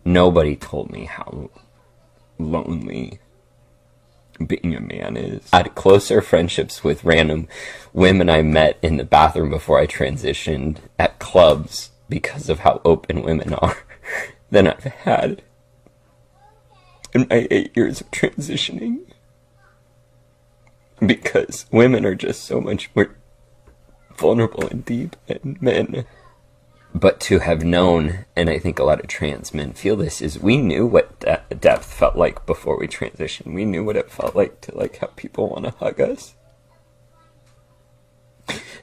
Nobody told me how lonely being a man is. I had closer friendships with random women I met in the bathroom before I transitioned at clubs because of how open women are than I've had in my 8 years of transitioning. Because women are just so much more vulnerable and deep than men. But to have known, and I think a lot of trans men feel this, is we knew what depth felt like before we transitioned. We knew what it felt like to have people want to hug us.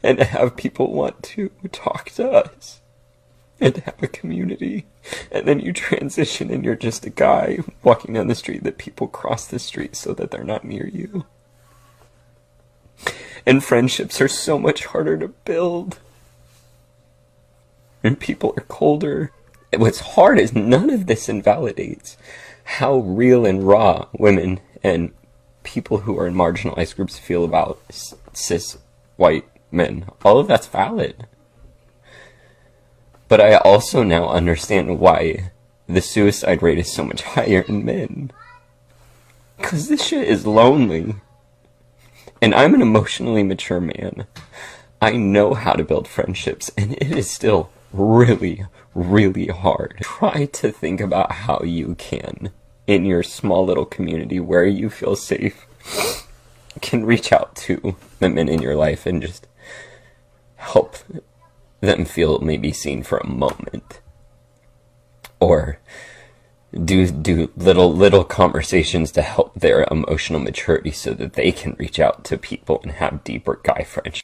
And to have people want to talk to us. And to have a community. And then you transition and you're just a guy walking down the street that people cross the street so that they're not near you. And friendships are so much harder to build. And people are colder. What's hard is none of this invalidates how real and raw women and people who are in marginalized groups feel about cis white men. All of that's valid. But I also now understand why the suicide rate is so much higher in men. Because this shit is lonely. And I'm an emotionally mature man. I know how to build friendships, and it is still really, really hard. Try to think about how you can, in your small little community where you feel safe, can reach out to the men in your life and just help them feel maybe seen for a moment. Or do little conversations to help their emotional maturity so that they can reach out to people and have deeper guy friendships.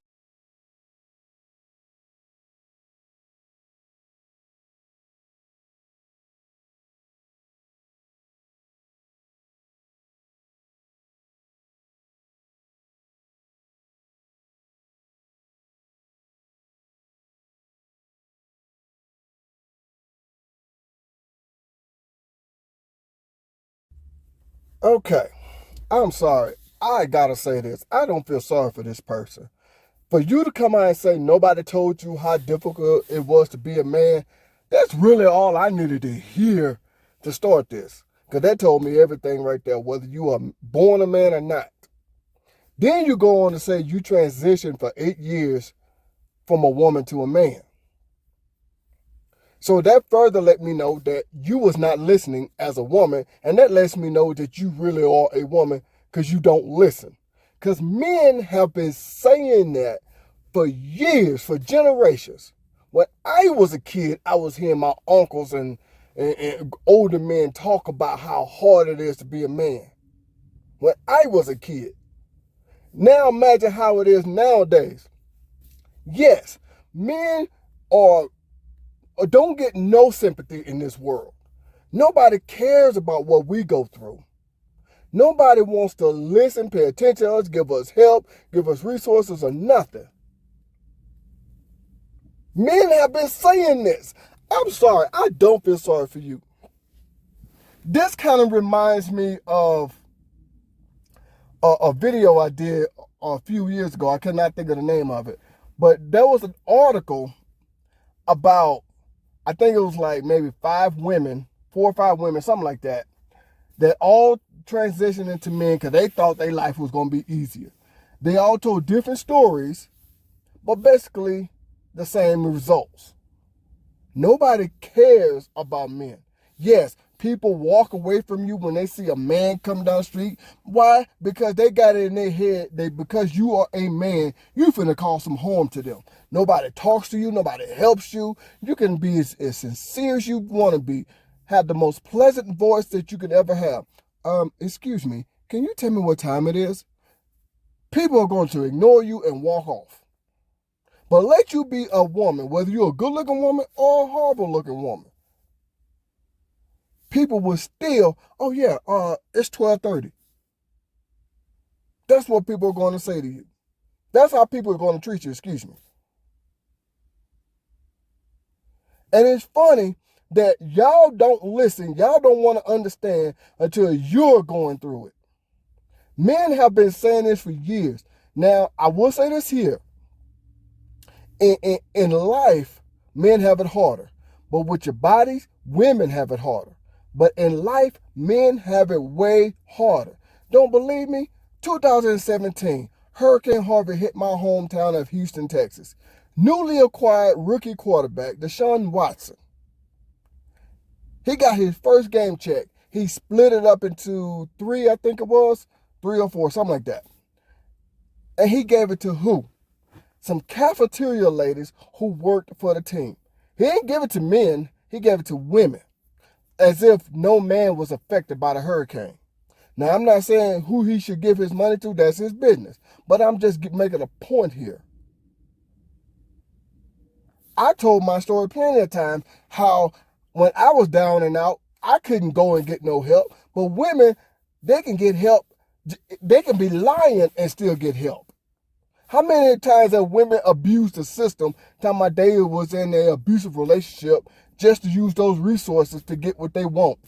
Okay, I'm sorry. I gotta say this. I don't feel sorry for this person. For you to come out and say nobody told you how difficult it was to be a man, that's really all I needed to hear to start this. Because that told me everything right there, whether you are born a man or not. Then you go on to say you transitioned for 8 years from a woman to a man. So that further let me know that you was not listening as a woman, and that lets me know that you really are a woman because you don't listen. Because men have been saying that for years, for generations. When I was a kid, I was hearing my uncles and older men talk about how hard it is to be a man. When I was a kid. Now imagine how it is nowadays. Yes, men are don't get no sympathy in this world. Nobody cares about what we go through. Nobody wants to listen, pay attention to us, give us help, give us resources, or nothing. Men have been saying this. I'm sorry, I don't feel sorry for you. This kind of reminds me of a video I did a few years ago. I cannot think of the name of it. But there was an article about, I think it was like maybe 4 or 5 women, something like that all transitioned into men because they thought their life was going to be easier. They all told different stories, but basically the same results. Nobody cares about men. Yes, people walk away from you when they see a man come down the street. Why? Because they got it in their head that because you are a man, you finna cause some harm to them. Nobody talks to you. Nobody helps you. You can be as sincere as you want to be. Have the most pleasant voice that you could ever have. Excuse me, can you tell me what time it is? People are going to ignore you and walk off. But let you be a woman, whether you're a good-looking woman or a horrible-looking woman. People will still, oh yeah, it's 12:30. That's what people are going to say to you. That's how people are going to treat you, excuse me. And it's funny that y'all don't listen, y'all don't want to understand until you're going through it. Men have been saying this for years. Now, I will say this here. In life, men have it harder. But with your bodies, women have it harder. But in life, men have it way harder. Don't believe me? 2017, Hurricane Harvey hit my hometown of Houston, Texas. Newly acquired rookie quarterback, Deshaun Watson. He got his first game check. He split it up into three, I think it was, 3 or 4, something like that. And he gave it to who? Some cafeteria ladies who worked for the team. He didn't give it to men, he gave it to women, as if no man was affected by the hurricane. Now, I'm not saying who he should give his money to, that's his business. But I'm just making a point here. I told my story plenty of times how when I was down and out, I couldn't go and get no help. But women, they can get help. They can be lying and still get help. How many times have women abused the system, time my day was in an abusive relationship, just to use those resources to get what they want?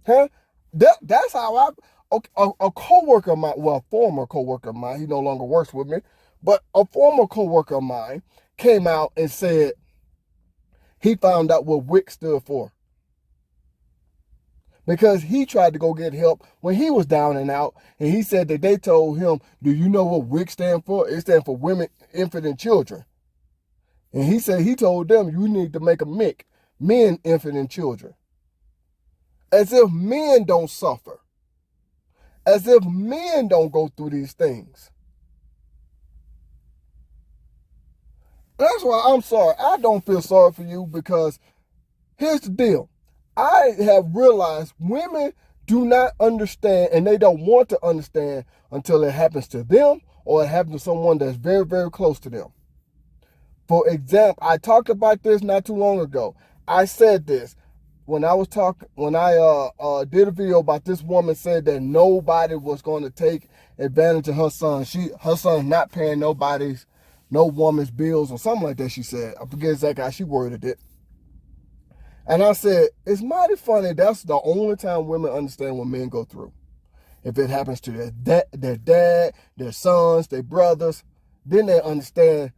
Huh? That's how a co-worker of mine, well, a former co-worker of mine, he no longer works with me, but a former co-worker of mine came out and said he found out what WIC stood for. Because he tried to go get help when he was down and out, and he said that they told him, do you know what WIC stands for? It stands for Women, Infant, and Children. And he said he told them you need to make a MIC, Men, Infant, and Children. As if men don't suffer. As if men don't go through these things. That's why I'm sorry. I don't feel sorry for you, because here's the deal. I have realized women do not understand, and they don't want to understand until it happens to them or it happens to someone that's very, very close to them. For example, I talked about this not too long ago. I said this when I did a video about this woman said that nobody was going to take advantage of her son. Her son's not paying no woman's bills or something like that, she said. I forget exactly how she worded it. And I said, it's mighty funny. That's the only time women understand what men go through. If it happens to their dad, their sons, their brothers, then they understand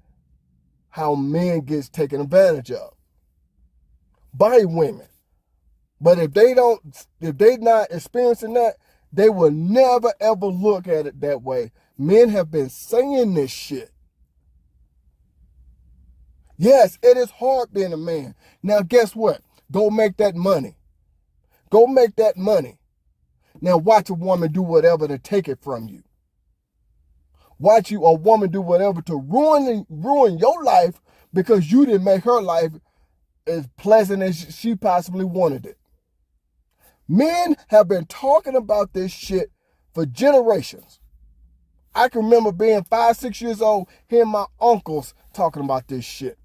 how men gets taken advantage of by women. But if they're not experiencing that, they will never ever look at it that way. Men have been saying this shit. Yes, it is hard being a man. Now, guess what? Go make that money. Go make that money. Now, watch a woman do whatever to take it from you. Watch a woman do whatever to ruin your life because you didn't make her life as pleasant as she possibly wanted it. Men have been talking about this shit for generations. I can remember being 5, 6 years old, hearing my uncles talking about this shit.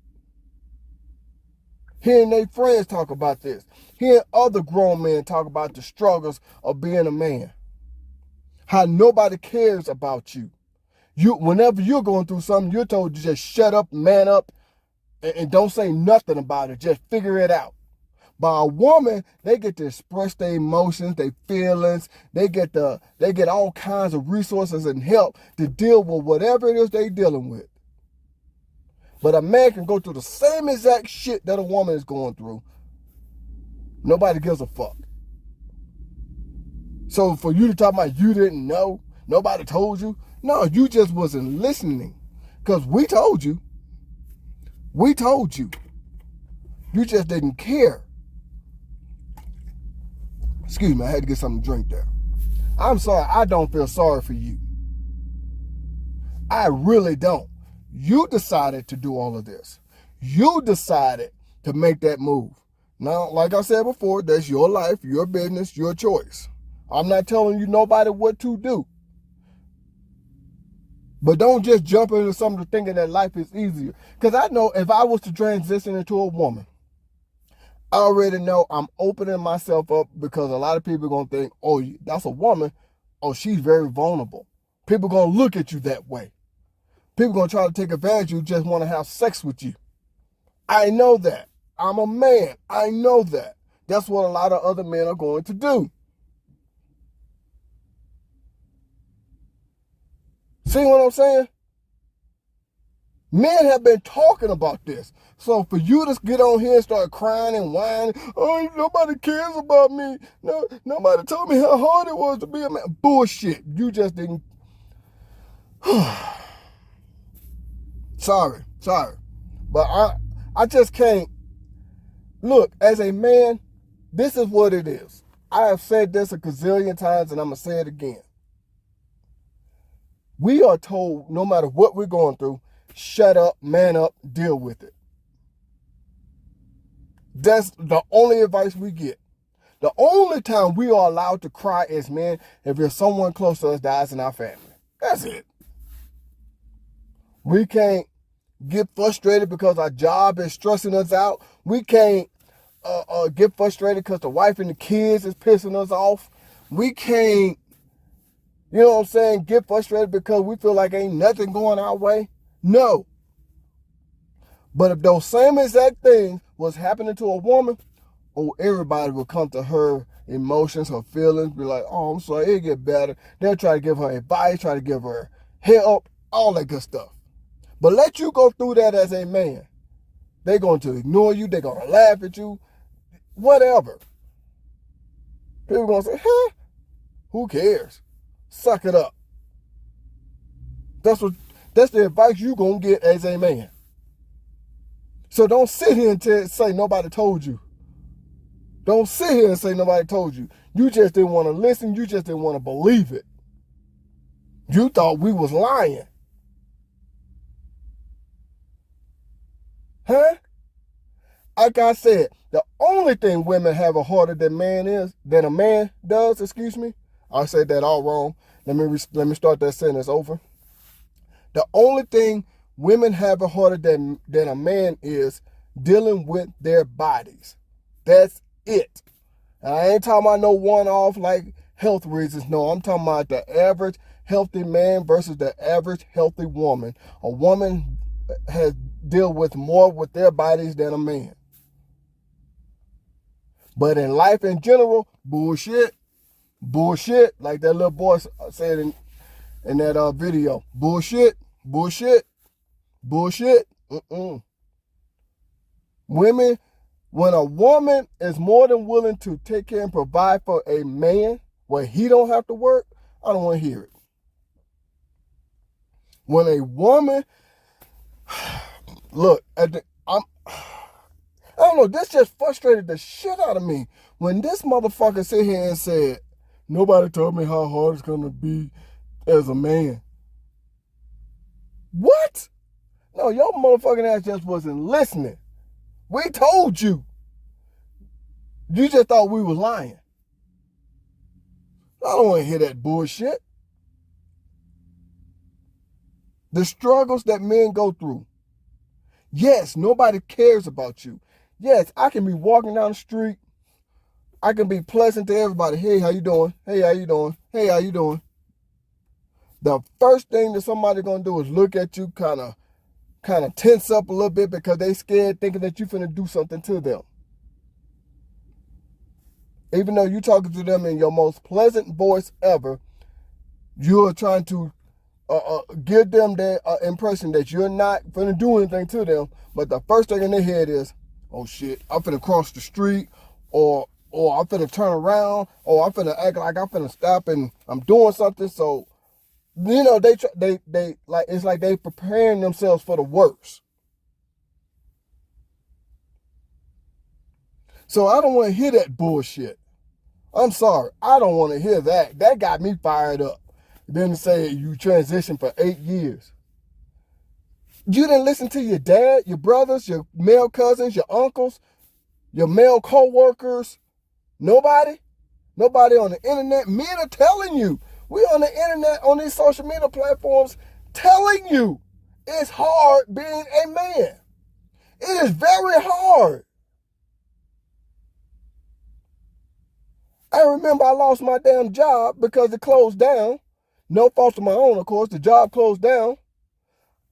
Hearing their friends talk about this. Hearing other grown men talk about the struggles of being a man. How nobody cares about you. Whenever you're going through something, you're told to just shut up, man up, and don't say nothing about it. Just figure it out. By a woman, they get to express their emotions, their feelings. They get all kinds of resources and help to deal with whatever it is they're dealing with. But a man can go through the same exact shit that a woman is going through. Nobody gives a fuck. So for you to talk about you didn't know, nobody told you. No, you just wasn't listening. Because we told you. We told you. You just didn't care. Excuse me, I had to get something to drink there. I'm sorry, I don't feel sorry for you. I really don't. You decided to do all of this. You decided to make that move. Now, like I said before, that's your life, your business, your choice. I'm not telling you nobody what to do. But don't just jump into something thinking that life is easier. Because I know if I was to transition into a woman, I already know I'm opening myself up because a lot of people are going to think, oh, that's a woman. Oh, she's very vulnerable. People are going to look at you that way. People are going to try to take advantage of you, just want to have sex with you. I know that. I'm a man. I know that. That's what a lot of other men are going to do. See what I'm saying? Men have been talking about this. So for you to get on here and start crying and whining, oh, nobody cares about me. No, nobody told me how hard it was to be a man. Bullshit. You just didn't. Sorry. But I just can't. Look, as a man, this is what it is. I have said this a gazillion times and I'm going to say it again. We are told no matter what we're going through, shut up, man up, deal with it. That's the only advice we get. The only time we are allowed to cry as men if there's someone close to us dies in our family. That's it. We can't get frustrated because our job is stressing us out. We can't get frustrated because the wife and the kids is pissing us off. We can't, you know what I'm saying, get frustrated because we feel like ain't nothing going our way. No. But if those same exact things was happening to a woman, oh, everybody will come to her emotions, her feelings, be like, oh, I'm sorry, it'll get better. They'll try to give her advice, try to give her help, all that good stuff. But let you go through that as a man. They're going to ignore you. They're going to laugh at you. Whatever. People are going to say, huh? Who cares? Suck it up. That's the advice you're going to get as a man. So don't sit here and say nobody told you. Don't sit here and say nobody told you. You just didn't want to listen. You just didn't want to believe it. You thought we was lying. Huh? Like I said, the only thing women have a harder than a man does, excuse me. I said that all wrong. Let me start that sentence over. The only thing women have a harder than a man is dealing with their bodies. That's it. And I ain't talking about no one-off like health reasons. No, I'm talking about the average healthy man versus the average healthy woman. A woman has deal with more with their bodies than a man. But in life in general, bullshit. Bullshit. Like that little boy said in that video. Bullshit. Bullshit. Bullshit. Women, when a woman is more than willing to take care and provide for a man where he don't have to work, I don't want to hear it. When a woman, look, I don't know, this just frustrated the shit out of me. When this motherfucker sit here and said, nobody told me how hard it's going to be as a man. What? No, your motherfucking ass just wasn't listening. We told you. You just thought we was lying. I don't want to hear that bullshit. The struggles that men go through. Yes, nobody cares about you. Yes, I can be walking down the street. I can be pleasant to everybody. Hey, how you doing? Hey, how you doing? Hey, how you doing? The first thing that somebody's going to do is look at you, kind of tense up a little bit because they scared, thinking that you finna do something to them. Even though you talking to them in your most pleasant voice ever, you're trying to give them the impression that you're not finna do anything to them. But the first thing in their head is, oh shit, I'm finna cross the street, or I'm finna turn around, or I'm finna act like I'm finna stop and I'm doing something. So, you know, they like, it's like they preparing themselves for the worst. So I don't want to hear that bullshit. I'm sorry. I don't want to hear that. That got me fired up. Then say you transitioned for 8 years. You didn't listen to your dad, your brothers, your male cousins, your uncles, your male co-workers. Nobody? Nobody on the internet. Men are telling you. We on the internet, on these social media platforms, telling you it's hard being a man. It is very hard. I remember I lost my damn job because it closed down. No fault of my own, of course. The job closed down.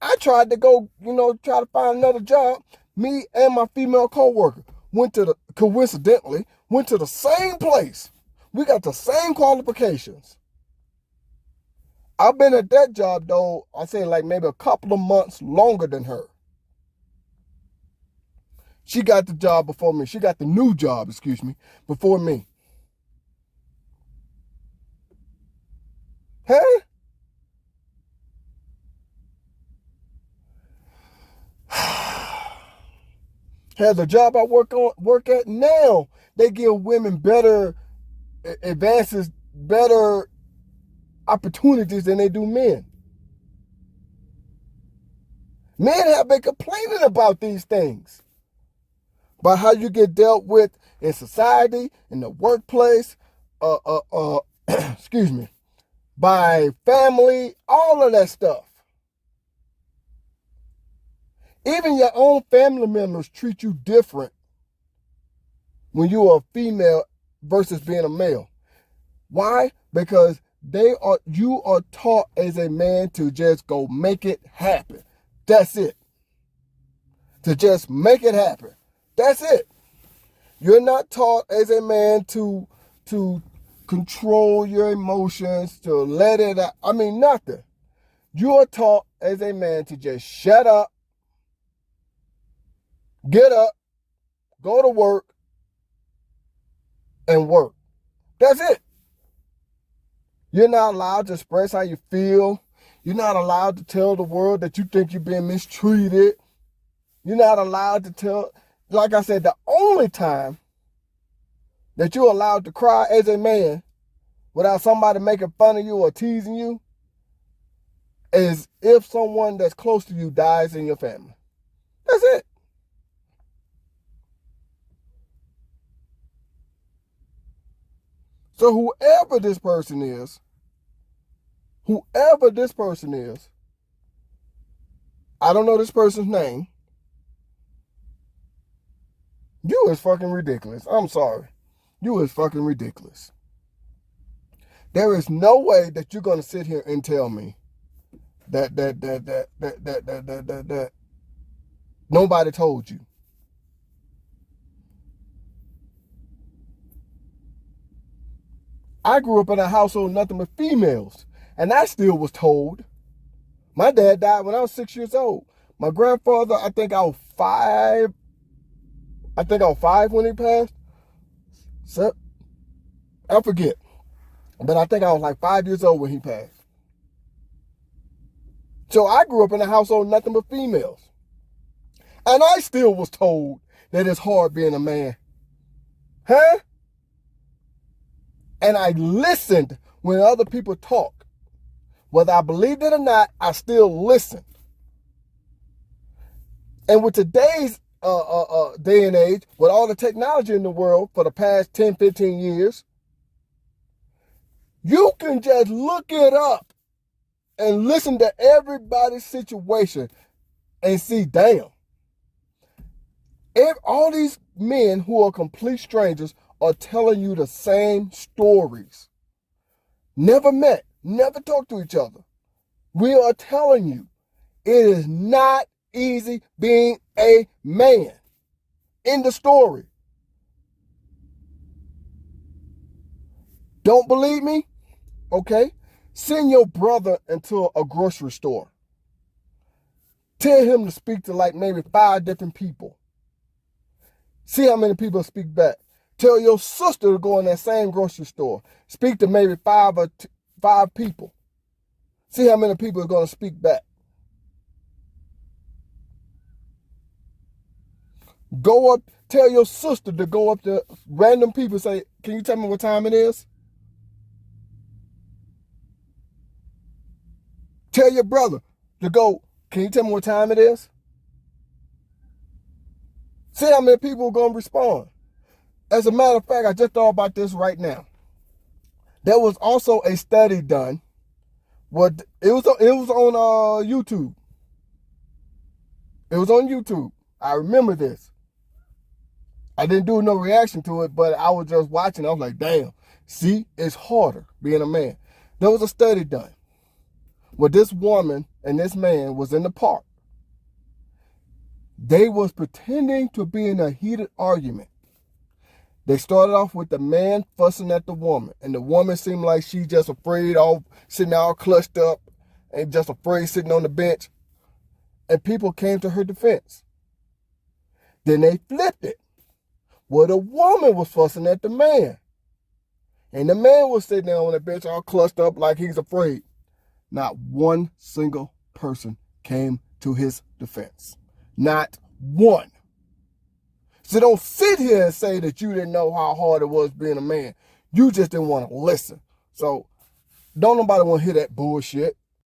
I tried to go, try to find another job. Me and my female coworker coincidentally, went to the same place. We got the same qualifications. I've been at that job, though, I say like maybe a couple of months longer than her. She got the job before me. She got the new job, excuse me, before me. Huh? Has the job I work at now, they give women better advances, better opportunities than they do men. Men have been complaining about these things, about how you get dealt with in society, in the workplace, excuse me, by family, all of that stuff. Even your own family members treat you different when you are a female versus being a male. Why? Because you are taught as a man to just go make it happen. That's it. To just make it happen. That's it. You're not taught as a man to control your emotions, to let it out. I mean, nothing. You are taught as a man to just shut up, get up, go to work, and work. That's it. You're not allowed to express how you feel. You're not allowed to tell the world that you think you're being mistreated. You're not allowed to tell, like I said, the only time that you're allowed to cry as a man without somebody making fun of you or teasing you is if someone that's close to you dies in your family. That's it. So whoever this person is, I don't know this person's name. You is fucking ridiculous. I'm sorry. You is fucking ridiculous. There is no way that you're gonna sit here and tell me that nobody told you. I grew up in a household nothing but females, and I still was told. My dad died when I was 6 years old. My grandfather, I think I was 5 when he passed. So, I forget. But I think I was like 5 years old when he passed. So I grew up in a household nothing but females. And I still was told that it's hard being a man. Huh? And I listened when other people talked. Whether I believed it or not, I still listened. And with today's day and age, with all the technology in the world for the past 10, 15 years, you can just look it up and listen to everybody's situation and see, damn. If all these men who are complete strangers are telling you the same stories, never met, never talked to each other, we are telling you it is not easy being a man. In the story. Don't believe me? Okay. Send your brother into a grocery store. Tell him to speak to like maybe 5 different people. See how many people speak back. Tell your sister to go in that same grocery store. Speak to maybe 5 people. See how many people are going to speak back. Go up, tell your sister to go up to random people and say, can you tell me what time it is? Tell your brother to go, can you tell me what time it is? See how many people are going to respond. As a matter of fact, I just thought about this right now. There was also a study done. It was on YouTube. It was on YouTube. I remember this. I didn't do no reaction to it, but I was just watching. I was like, damn, see, it's harder being a man. There was a study done where this woman and this man was in the park. They was pretending to be in a heated argument. They started off with the man fussing at the woman, and the woman seemed like she just afraid, all sitting all clutched up and just afraid sitting on the bench. And people came to her defense. Then they flipped it, where the woman was fussing at the man. And the man was sitting there on the bench all clutched up like he's afraid. Not one single person came to his defense. Not one. So don't sit here and say that you didn't know how hard it was being a man. You just didn't want to listen. So don't nobody want to hear that bullshit.